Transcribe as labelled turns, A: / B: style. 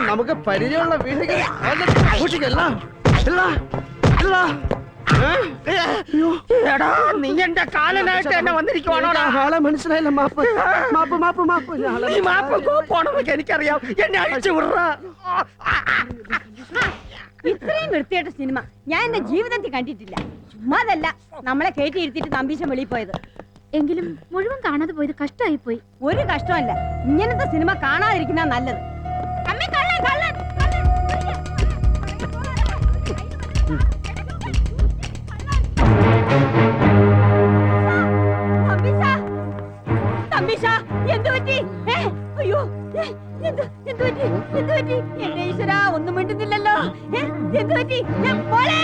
A: നമുക്ക് പരിചയമുള്ള വീട്ടിൽ
B: നീ എന്റെ കാലനായിട്ട് എന്നെ വന്നിരിക്കുവാണോ?
A: ആളെ മനസ്സിലായില്ല. മാപ്പ് മാപ്പ് മാപ്പ് മാപ്പ്.
B: നീ മാപ്പ് പോണെന്നൊക്കെ എനിക്കറിയാം. എന്നെ അഴിച്ചു വിടറ.
C: ഇത്രയും വൃത്തിയായിട്ട സിനിമ ഞാൻ എന്റെ ജീവിതത്തിൽ കണ്ടിട്ടില്ല. ചുമ്മാതല്ല നമ്മളെ കയറ്റി ഇരുത്തിട്ട് നമ്പീശം വെളിയിൽ പോയത്.
D: എങ്കിലും മുഴുവൻ കാണാതെ പോയത് കഷ്ടമായി പോയി.
C: ഒരു കഷ്ടമല്ല, ഇങ്ങനത്തെ സിനിമ കാണാതിരിക്കുന്ന നല്ലത്. അയ്യോ എന്ത് പറ്റി? എന്റെ ഈശ്വരാ, ഒന്നും മിണ്ടുന്നില്ലല്ലോ. എന്ത് പറ്റി? മോളെ